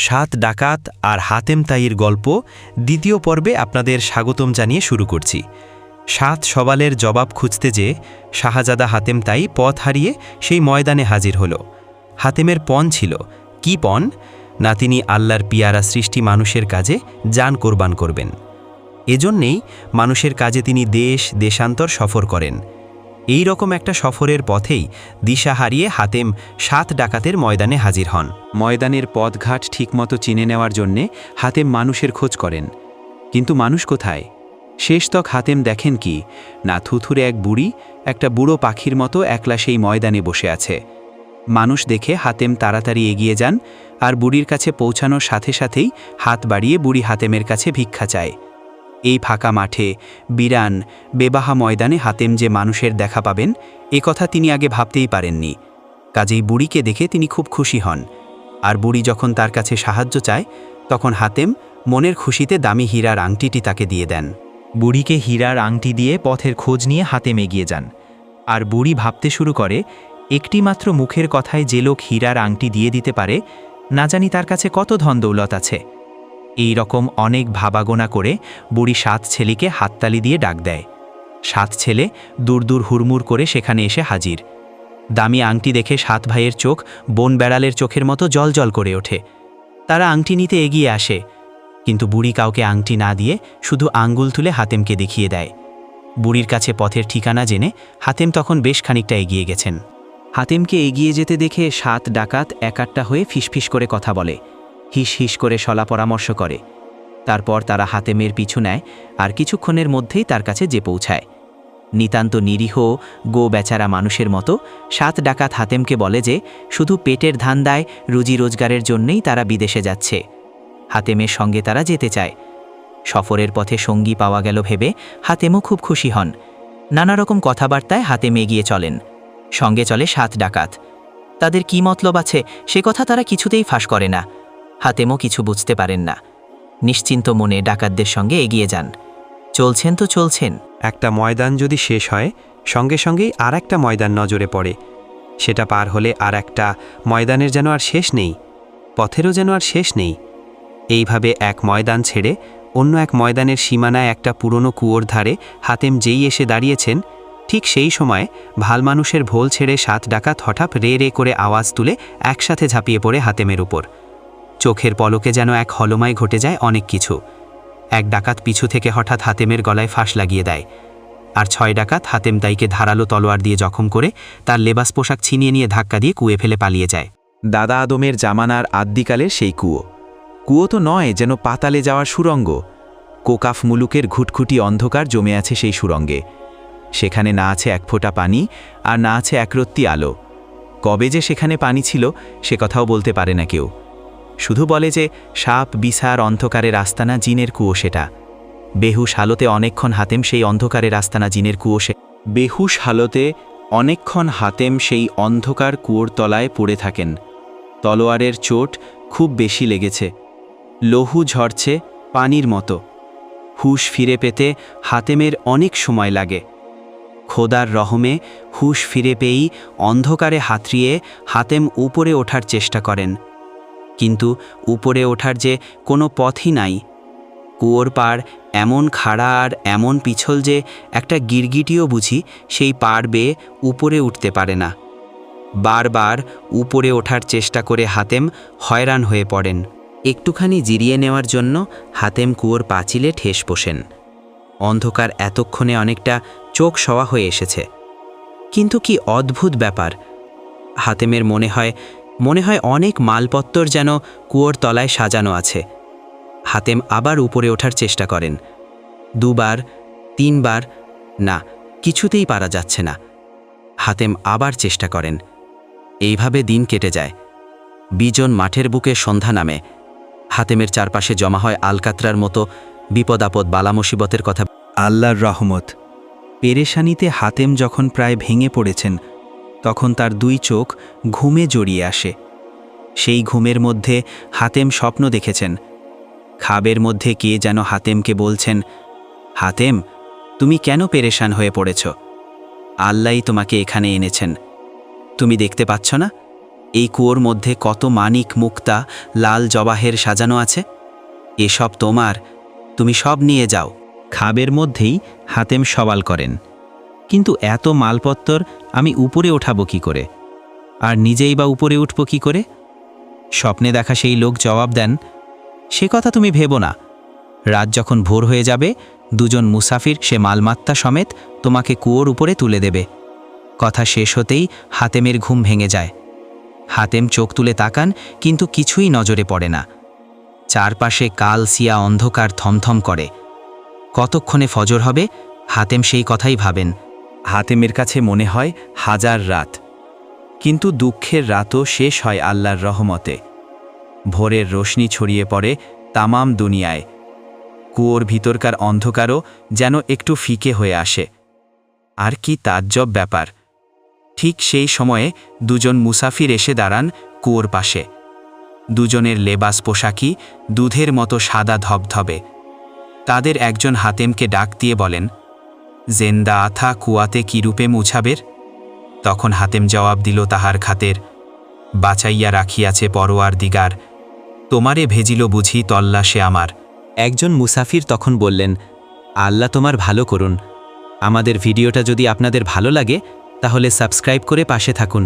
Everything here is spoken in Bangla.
সাত ডাকাত আর হাতেম তাইর গল্প দ্বিতীয় পর্বে আপনাদের স্বাগতম জানিয়ে শুরু করছি। সাত সওয়ালের জবাব খুঁজতে যেয়ে শাহজাদা হাতেম তাই পথ হারিয়ে সেই ময়দানে হাজির হল। হাতেমের পণ ছিল কি পণ? না তিনি আল্লাহর পিয়ারা সৃষ্টি মানুষের কাজে জান কোরবান করবেন। এজন্যেই মানুষের কাজে তিনি দেশ দেশান্তর সফর করেন। এই রকম একটা সফরের পথেই দিশা হারিয়ে হাতেম সাত ডাকাতের ময়দানে হাজির হন। ময়দানের পথঘাট ঠিকমতো চিনে নেওয়ার জন্যে হাতেম মানুষের খোঁজ করেন, কিন্তু মানুষ কোথায়? শেষতক হাতেম দেখেন কি না, থুথুরে এক বুড়ি একটা বুড়ো পাখির মতো একলা সেই ময়দানে বসে আছে। মানুষ দেখে হাতেম তাড়াতাড়ি এগিয়ে যান আর বুড়ির কাছে পৌঁছানোর সাথে সাথেই হাত বাড়িয়ে বুড়ি হাতেমের কাছে ভিক্ষা চায়। এই ফাঁকা মাঠে বিরান বেবাহা ময়দানে হাতেম যে মানুষের দেখা পাবেন এ কথা তিনি আগে ভাবতেই পারেননি। কাজেই বুড়িকে দেখে তিনি খুব খুশি হন, আর বুড়ি যখন তার কাছে সাহায্য চায় তখন হাতেম মনের খুশিতে দামি হীরার আংটিটি তাকে দিয়ে দেন। বুড়িকে হীরার আংটি দিয়ে পথের খোঁজ নিয়ে হাতেম এগিয়ে যান, আর বুড়ি ভাবতে শুরু করে একটি মাত্র মুখের কথায় যে লোক হীরার আংটি দিয়ে দিতে পারে না জানি তার কাছে কত ধন দৌলত আছে। এই রকম অনেক ভাবাগোনা করে বুড়ি সাত ছেলেকে হাততালি দিয়ে ডাক দেয়। সাত ছেলে দূর দূর হুড়মুড় করে সেখানে এসে হাজির। দামি আংটি দেখে সাত ভাইয়ের চোখ বন বেড়ালের চোখের মতো জলজল করে ওঠে। তারা আংটি নিতে এগিয়ে আসে, কিন্তু বুড়ি কাউকে আংটি না দিয়ে শুধু আঙ্গুল তুলে হাতেমকে দেখিয়ে দেয়। বুড়ির কাছে পথের ঠিকানা জেনে হাতেম তখন বেশ খানিকটা এগিয়ে গেছেন। হাতেমকে এগিয়ে যেতে দেখে সাত ডাকাত একাট্টা হয়ে ফিসফিস করে কথা বলে, হিস হিস করে সলা পরামর্শ করে। তারপর তারা হাতেমের পিছু নেয় আর কিছুক্ষণের মধ্যেই তার কাছে যে পৌঁছায়। নিতান্ত নিরীহ গো বেচারা মানুষের মতো সাত ডাকাত হাতেমকে বলে যে শুধু পেটের ধান্দায় রুজি রোজগারের জন্যেই তারা বিদেশে যাচ্ছে। হাতেমের সঙ্গে তারা যেতে চায়। সফরের পথে সঙ্গী পাওয়া গেল ভেবে হাতেমও খুব খুশি হন। নানা রকম কথাবার্তায় হাতেম এগিয়ে চলেন। সঙ্গে চলে সাত ডাকাত। তাদের কি মতলব আছে সে কথা তারা কিছুতেই ফাঁস করে না। হাতেমও কিছু বুঝতে পারেন না। নিশ্চিন্ত মনে ডাকাতদের সঙ্গে এগিয়ে যান। চলছেন তো চলছেন, একটা ময়দান যদি শেষ হয় সঙ্গে সঙ্গেই আর একটা ময়দান নজরে পড়ে। সেটা পার হলে আর একটা ময়দানের যেন আর শেষ নেই, পথেরও যেন আর শেষ নেই। এইভাবে এক ময়দান ছেড়ে অন্য এক ময়দানের সীমানায় একটা পুরনো কুয়োর ধারে হাতেম যেই এসে দাঁড়িয়েছেন, ঠিক সেই সময় ভাল মানুষের ভোল ছেড়ে সাত ডাকাত হঠাৎ রে রে করে আওয়াজ তুলে একসাথে ঝাঁপিয়ে পড়ে হাতেমের উপর। চোখের পলকে যেন এক হলমায় ঘটে যায় অনেক কিছু। এক ডাকাত পিছু থেকে হঠাৎ হাতেমের গলায় ফাঁস লাগিয়ে দেয়, আর ছয় ডাকাত হাতেম তাইকে ধারালো তলোয়ার দিয়ে জখম করে তার লেবাস পোশাক ছিনিয়ে নিয়ে ধাক্কা দিয়ে কুয়ে ফেলে পালিয়ে যায়। দাদা আদমের জামানার আদ্যিকালের সেই কুয়ো তো নয়, যেন পাতালে যাওয়ার সুরঙ্গ। কোকাফ মুলুকের ঘুটঘুটি অন্ধকার জমে আছে সেই সুরঙ্গে। সেখানে না আছে এক ফোঁটা পানি আর না আছে একরত্তি আলো। কবে যে সেখানে পানি ছিল সে কথাও বলতে পারে না কেউ। শুধু বলে যে সাপ বিছার অন্ধকারের আস্তানা জিনের কুয়ো সেটা। বেহুশ হালতে অনেকক্ষণ হাতেম সেই অন্ধকারের আস্তানা জিনের কুয়ো বেহুশ হালতে অনেকক্ষণ হাতেম সেই অন্ধকার কুয়োর তলায় পড়ে থাকেন। তলোয়ারের চোট খুব বেশি লেগেছে, লহু ঝরছে পানির মতো। হুশ ফিরে পেতে হাতেমের অনেক সময় লাগে। খোদার রহমে হুশ ফিরে পেয়েই অন্ধকারে হাতড়িয়ে হাতেম উপরে ওঠার চেষ্টা করেন, কিন্তু উপরে ওঠার যে কোনো পথই নাই। কুয়োর পাড় এমন খাড়া আর এমন পিছল যে একটা গিরগিটিও বুঝি সেই পাড় বেয়ে উপরে উঠতে পারে না। বারবার উপরে ওঠার চেষ্টা করে হাতেম হয়রান হয়ে পড়েন। একটুখানি জিরিয়ে নেওয়ার জন্য হাতেম কুয়োর পাঁচিলে ঠেস বসেন। অন্ধকার এতক্ষণে অনেকটা চোখ সওয়া হয়ে এসেছে। কিন্তু কি অদ্ভুত ব্যাপার, হাতেমের মনে হয় অনেক মালপত্তর যেন কুয়োর তলায় সাজানো আছে। হাতেম আবার উপরে ওঠার চেষ্টা করেন, দুবার তিনবার, না, কিছুতেই পারা যাচ্ছে না। হাতেম আবার চেষ্টা করেন। এইভাবে দিন কেটে যায়। বিজন মাঠের বুকে সন্ধ্যা নামে। হাতেমের চারপাশে জমা হয় আলকাতরার মতো বিপদ আপদ বালা মুসিবতের কথা। আল্লাহর রহমত। পেরেশানিতে হাতেম যখন প্রায় ভেঙে পড়েছেন তখন তার দুই চোখ ঘুমে জড়িয়ে আসে। সেই ঘুমের মধ্যে হাতেম স্বপ্ন দেখেছেন। খাবের মধ্যে কে যেন হাতেমকে বলছেন, হাতেম, তুমি কেন পেরেশান হয়ে পড়েছ? আল্লাহই তোমাকে এখানে এনেছেন। তুমি দেখতে পাচ্ছ না? এই কুয়োর মধ্যে কত মানিক মুক্তা লাল জবাহের সাজানো আছে। এসব তোমার, তুমি সব নিয়ে যাও। খাবের মধ্যেই হাতেম সওয়াল করেন, কিন্তু এত মালপত্তর আমি উপরে ওঠাবো কি করে, আর নিজেই বা উপরে উঠব কি করে? স্বপ্নে দেখা সেই লোক জবাব দেন, সে কথা তুমি ভেবো না। রাত যখন ভোর হয়ে যাবে, দুজন মুসাফির সে মালমাত্তা সমেত তোমাকে কুয়োর উপরে তুলে দেবে। কথা শেষ হতেই হাতেমের ঘুম ভেঙে যায়। হাতেম চোখ তুলে তাকান, কিন্তু কিছুই নজরে পড়ে না। চারপাশে কাল সিয়া অন্ধকার থমথম করে। কতক্ষণে ফজর হবে, হাতেম সেই কথাই ভাবেন। হাতেমের কাছে মনে হয় হাজার রাত, কিন্তু দুঃখের রাতও শেষ হয় আল্লাহর রহমতে। ভোরের রোশনি ছড়িয়ে পড়ে তামাম দুনিয়ায়। কুয়োর ভিতরকার অন্ধকারও যেন একটু ফিকে হয়ে আসে। আর কি তাজ্জব ব্যাপার! ঠিক সেই সময়ে দুজন মুসাফির এসে দাঁড়ান কুয়োর পাশে। দুজনের লেবাস পোশাকই দুধের মতো সাদা ধবধবে। তাদের একজন হাতেমকে ডাক দিয়ে বলেন, জেন্দা আথা কুয়াতে কি রূপে মুছাবের? তখন হাতেম জবাব দিল তাহার খাতের, বাঁচাইয়া রাখিয়াছে পরোয়ার দিগার, তোমারে ভেজিল বুঝি তল্লাশে আমার। একজন মুসাফির তখন বললেন, আল্লাহ তোমার ভালো করুন। আমাদের ভিডিওটা যদি আপনাদের ভালো লাগে তাহলে সাবস্ক্রাইব করে পাশে থাকুন।